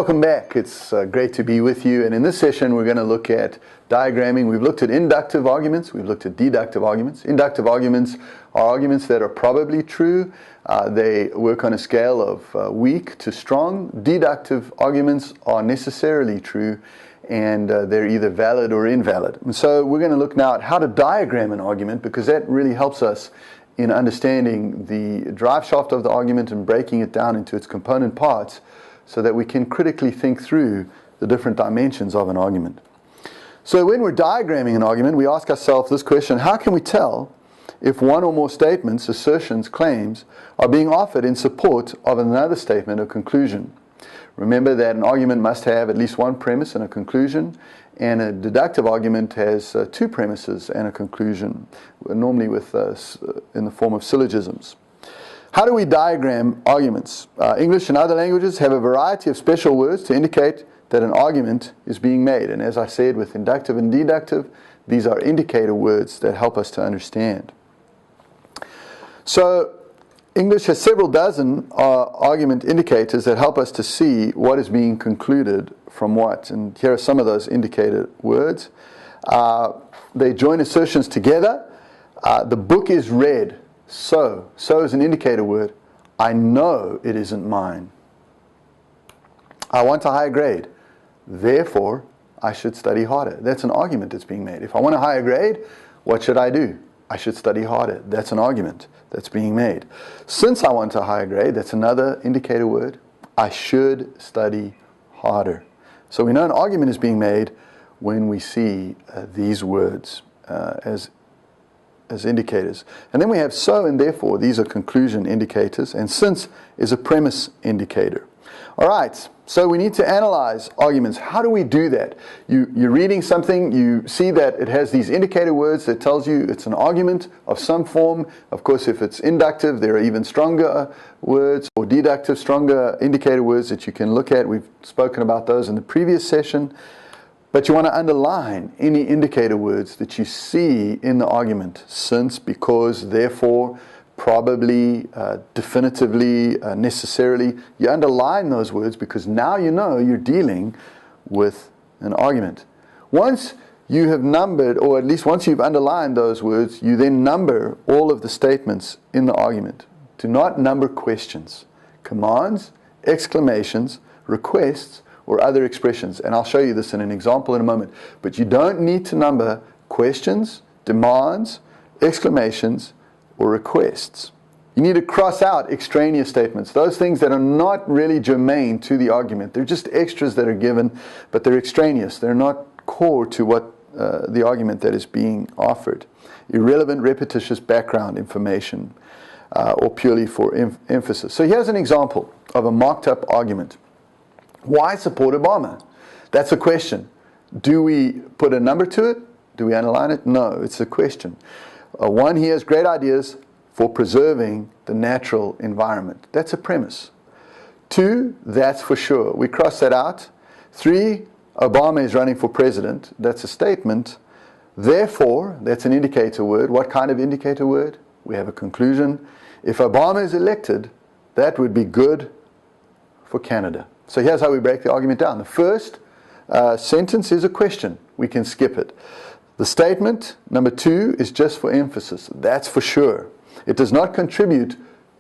Welcome back. It's great to be with you, and in this session we're going to look at diagramming. We've looked at inductive arguments, we've looked at deductive arguments. Inductive arguments are arguments that are probably true. They work on a scale of weak to strong. Deductive arguments are necessarily true, and they're either valid or invalid. And so we're going to look now at how to diagram an argument, because that really helps us in understanding the drive shaft of the argument and breaking it down into its component parts, so that we can critically think through the different dimensions of an argument. So when we're diagramming an argument, we ask ourselves this question: how can we tell if one or more statements, assertions, claims are being offered in support of another statement or conclusion? Remember that an argument must have at least one premise and a conclusion, and a deductive argument has two premises and a conclusion, normally in the form of syllogisms. How do we diagram arguments? English and other languages have a variety of special words to indicate that an argument is being made. And as I said, with inductive and deductive, these are indicator words that help us to understand. So English has several dozen argument indicators that help us to see what is being concluded from what. And here are some of those indicator words. They join assertions together. The book is read. So is an indicator word. I know it isn't mine. I want a higher grade. Therefore, I should study harder. That's an argument that's being made. If I want a higher grade, what should I do? I should study harder. That's an argument that's being made. Since I want a higher grade, that's another indicator word. I should study harder. So we know an argument is being made when we see these words as indicators. And then we have so and therefore. These are conclusion indicators, and since is a premise indicator. All right, so we need to analyze arguments. How do we do that? You're reading something, you see that it has these indicator words that tells you it's an argument of some form. Of course, if it's inductive, there are even stronger words, or deductive, stronger indicator words that you can look at. We've spoken about those in the previous session. But you want to underline any indicator words that you see in the argument: since, because, therefore, probably, definitively, necessarily. You underline those words because now you know you're dealing with an argument. Once you have numbered, or at least once you've underlined those words, you then number all of the statements in the argument. Do not number questions, commands, exclamations, requests, or other expressions. And I'll show you this in an example in a moment. But you don't need to number questions, demands, exclamations, or requests. You need to cross out extraneous statements, those things that are not really germane to the argument. They're just extras that are given, but they're extraneous. They're not core to what the argument that is being offered. Irrelevant, repetitious background information, or purely for emphasis. So here's an example of a marked up argument. Why support Obama? That's a question. Do we put a number to it? Do we underline it? No, it's a question. One, he has great ideas for preserving the natural environment. That's a premise. Two, that's for sure. We cross that out. Three, Obama is running for president. That's a statement. Therefore, that's an indicator word. What kind of indicator word? We have a conclusion. If Obama is elected, that would be good for Canada. So here's how we break the argument down. The first sentence is a question. We can skip it. The statement, number two, is just for emphasis. That's for sure. It does not contribute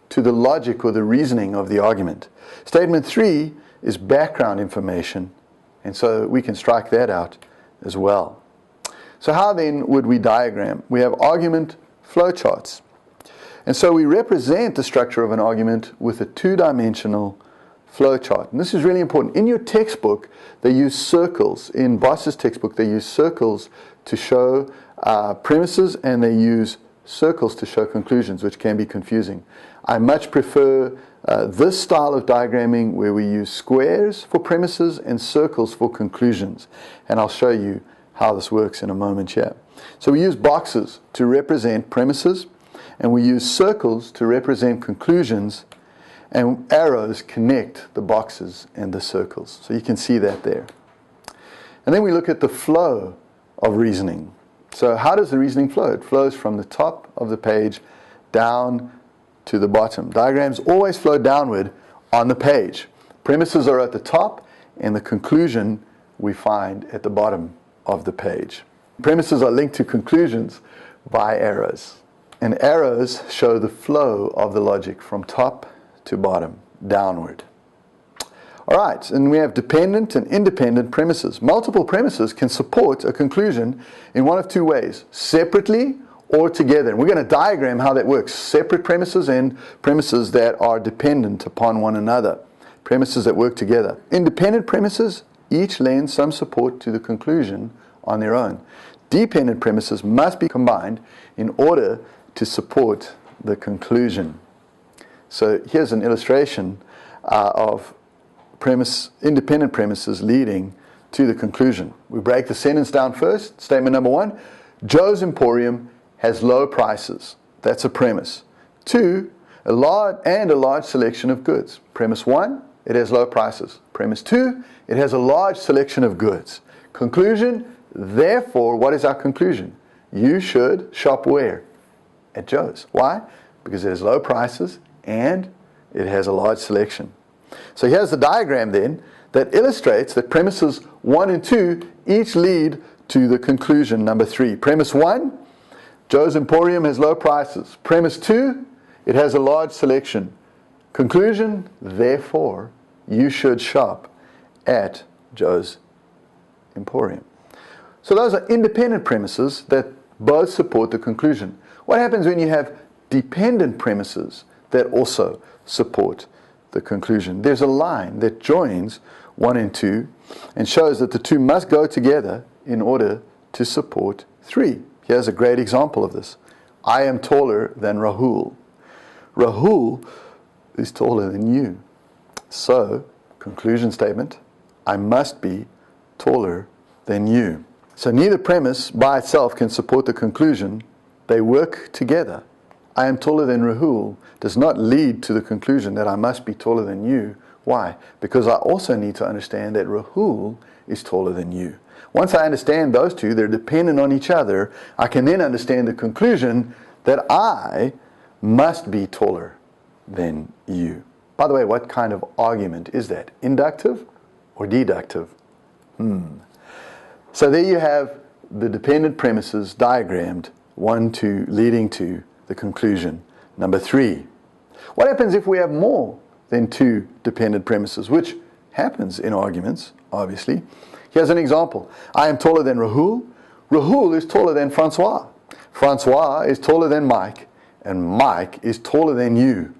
to the logic or the reasoning of the argument. Statement three is background information, and so we can strike that out as well. So how then would we diagram? We have argument flowcharts. And so we represent the structure of an argument with a two-dimensional flowchart. And this is really important. In your textbook, they use circles. In BUSI's textbook, they use circles to show premises, and they use circles to show conclusions, which can be confusing. I much prefer this style of diagramming, where we use squares for premises and circles for conclusions. And I'll show you how this works in a moment here. So we use boxes to represent premises, and we use circles to represent conclusions, and arrows connect the boxes and the circles. So you can see that there. And then we look at the flow of reasoning. So how does the reasoning flow? It flows from the top of the page down to the bottom. Diagrams always flow downward on the page. Premises are at the top and the conclusion we find at the bottom of the page. Premises are linked to conclusions by arrows. And arrows show the flow of the logic from top to bottom, downward. All right, and we have dependent and independent premises. Multiple premises can support a conclusion in one of two ways, separately or together. And we're going to diagram how that works. Separate premises and premises that are dependent upon one another. Premises that work together. Independent premises each lend some support to the conclusion on their own. Dependent premises must be combined in order to support the conclusion. So here's an illustration of independent premises leading to the conclusion. We break the sentence down first. Statement number 1, Joe's Emporium has low prices. That's a premise. 2, a large selection of goods. Premise 1, it has low prices. Premise 2, it has a large selection of goods. Conclusion, therefore, what is our conclusion? You should shop where? At Joe's. Why? Because it has low prices and it has a large selection. So here's the diagram then that illustrates that premises 1 and 2 each lead to the conclusion number 3. Premise 1, Joe's Emporium has low prices. Premise 2, it has a large selection. Conclusion, therefore, you should shop at Joe's Emporium. So those are independent premises that both support the conclusion. What happens when you have dependent premises that also support the conclusion? There's a line that joins 1 and 2 and shows that the two must go together in order to support 3. Here's a great example of this. I am taller than Rahul. Rahul is taller than you. So, conclusion statement, I must be taller than you. So neither premise by itself can support the conclusion. They work together. I am taller than Rahul does not lead to the conclusion that I must be taller than you. Why? Because I also need to understand that Rahul is taller than you. Once I understand those two, they're dependent on each other, I can then understand the conclusion that I must be taller than you. By the way, what kind of argument is that? Inductive or deductive? So there you have the dependent premises diagrammed, 1, 2, leading to the conclusion. Number 3, what happens if we have more than 2 dependent premises, which happens in arguments, obviously. Here's an example. I am taller than Rahul. Rahul is taller than Francois. Francois is taller than Mike. And Mike is taller than you.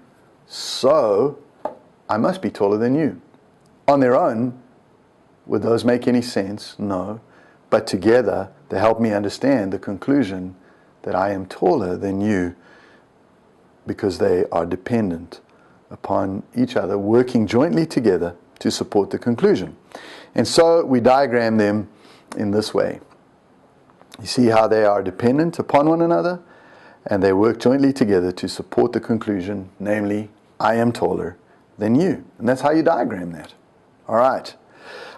So, I must be taller than you. On their own, would those make any sense? No. But together, they help me understand the conclusion that I am taller than you because they are dependent upon each other, working jointly together to support the conclusion. And so we diagram them in this way. You see how they are dependent upon one another and they work jointly together to support the conclusion, namely, I am taller than you. And that's how you diagram that. All right.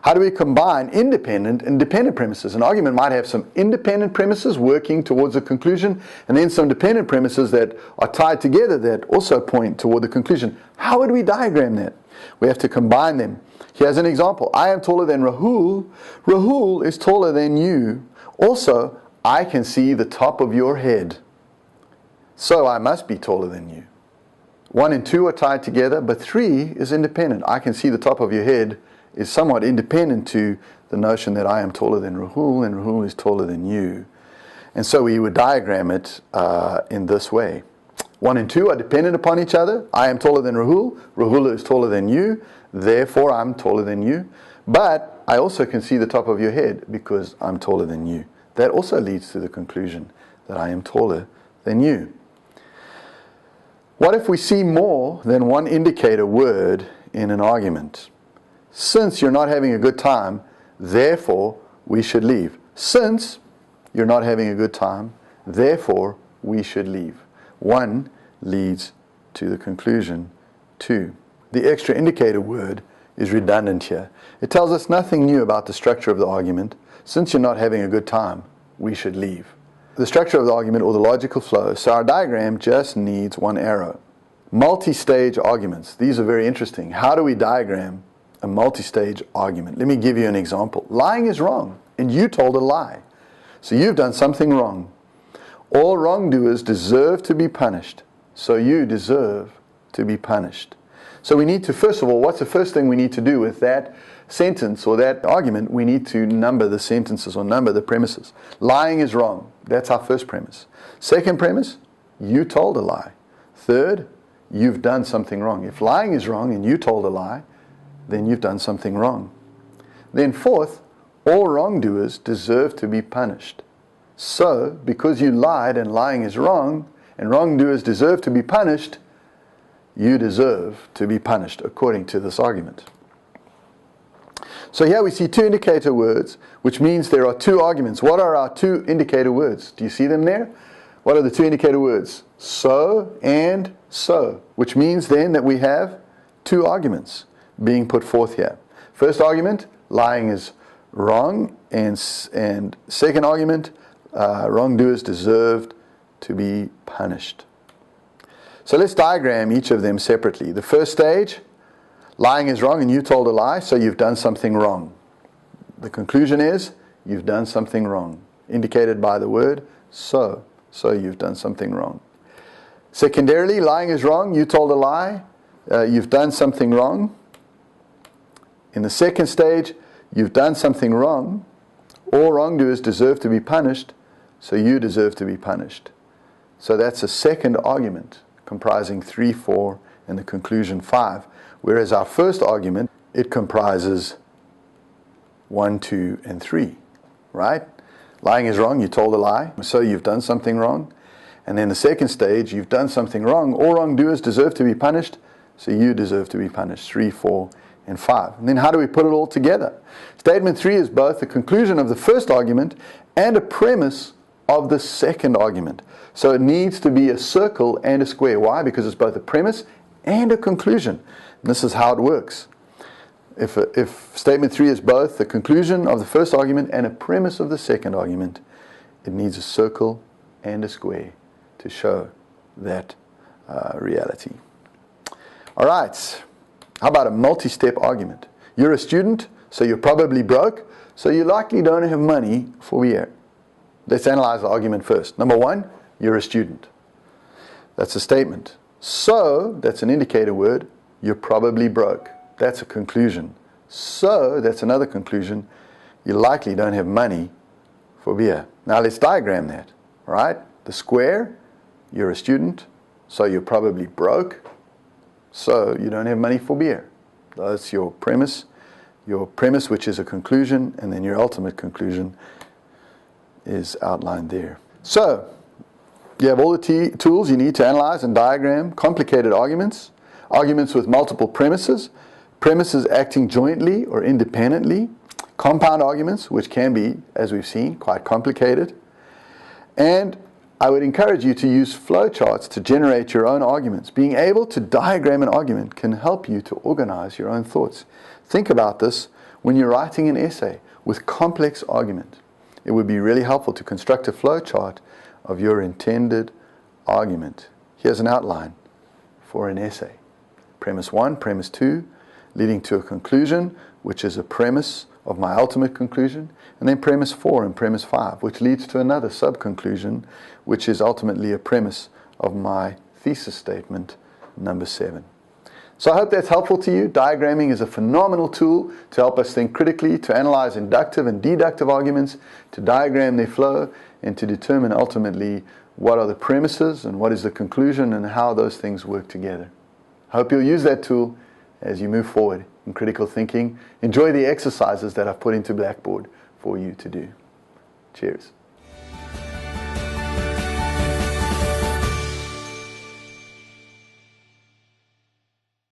How do we combine independent and dependent premises? An argument might have some independent premises working towards a conclusion and then some dependent premises that are tied together that also point toward the conclusion. How would we diagram that? We have to combine them. Here's an example. I am taller than Rahul. Rahul is taller than you. Also, I can see the top of your head. So I must be taller than you. 1 and 2 are tied together, but 3 is independent. I can see the top of your head is somewhat independent to the notion that I am taller than Rahul and Rahul is taller than you. And so we would diagram it in this way. 1 and 2 are dependent upon each other. I am taller than Rahul. Rahul is taller than you. Therefore, I'm taller than you. But I also can see the top of your head because I'm taller than you. That also leads to the conclusion that I am taller than you. What if we see more than one indicator word in an argument? Since you're not having a good time, therefore we should leave. Since you're not having a good time, therefore we should leave. 1 leads to the conclusion 2. The extra indicator word is redundant here. It tells us nothing new about the structure of the argument. Since you're not having a good time, we should leave. The structure of the argument or the logical flow. So our diagram just needs one arrow. Multistage arguments. These are very interesting. How do we diagram a multi-stage argument. Let me give you an example. Lying is wrong, and you told a lie. So you've done something wrong. All wrongdoers deserve to be punished, so you deserve to be punished. So we need to, first of all, what's the first thing we need to do with that sentence or that argument? We need to number the sentences or number the premises. Lying is wrong. That's our first premise. Second premise, you told a lie. Third, you've done something wrong. If lying is wrong and you told a lie, then you've done something wrong. Then fourth, all wrongdoers deserve to be punished. So, because you lied and lying is wrong, and wrongdoers deserve to be punished, you deserve to be punished according to this argument. So here we see two indicator words, which means there are two arguments. What are our two indicator words? Do you see them there? What are the two indicator words? So and so, which means then that we have two arguments being put forth here. First argument, lying is wrong, and second argument, wrongdoers deserved to be punished. So let's diagram each of them separately. The first stage, lying is wrong and you told a lie, so you've done something wrong. The conclusion is, you've done something wrong, indicated by the word so. So you've done something wrong. Secondarily, lying is wrong, you told a lie, you've done something wrong. In the second stage, you've done something wrong. All wrongdoers deserve to be punished, so you deserve to be punished. So that's a second argument, comprising 3, 4, and the conclusion 5. Whereas our first argument, it comprises 1, 2, and 3. Right? Lying is wrong, you told a lie, so you've done something wrong. And then the second stage, you've done something wrong. All wrongdoers deserve to be punished, so you deserve to be punished. 3, 4, and 5. And then how do we put it all together? Statement 3 is both the conclusion of the first argument and a premise of the second argument. So it needs to be a circle and a square. Why? Because it's both a premise and a conclusion. And this is how it works. If statement 3 is both the conclusion of the first argument and a premise of the second argument, it needs a circle and a square to show that reality. All right. How about a multi-step argument? You're a student, so you're probably broke, so you likely don't have money for beer. Let's analyze the argument first. Number 1, you're a student. That's a statement. So, that's an indicator word, you're probably broke. That's a conclusion. So, that's another conclusion, you likely don't have money for beer. Now let's diagram that. All right? The square, you're a student, so you're probably broke. So you don't have money for beer. That's your premise, which is a conclusion, and then your ultimate conclusion is outlined there. So you have all the tools you need to analyze and diagram complicated arguments, arguments with multiple premises, premises acting jointly or independently, compound arguments, which can be, as we've seen, quite complicated. And I would encourage you to use flowcharts to generate your own arguments. Being able to diagram an argument can help you to organize your own thoughts. Think about this when you're writing an essay with complex argument. It would be really helpful to construct a flowchart of your intended argument. Here's an outline for an essay. Premise 1, premise 2, leading to a conclusion, which is a premise of my ultimate conclusion, and then premise 4 and premise 5, which leads to another sub-conclusion, which is ultimately a premise of my thesis statement, number 7. So I hope that's helpful to you. Diagramming is a phenomenal tool to help us think critically, to analyze inductive and deductive arguments, to diagram their flow, and to determine ultimately what are the premises and what is the conclusion and how those things work together. I hope you'll use that tool as you move forward in critical thinking. Enjoy the exercises that I've put into Blackboard for you to do. Cheers.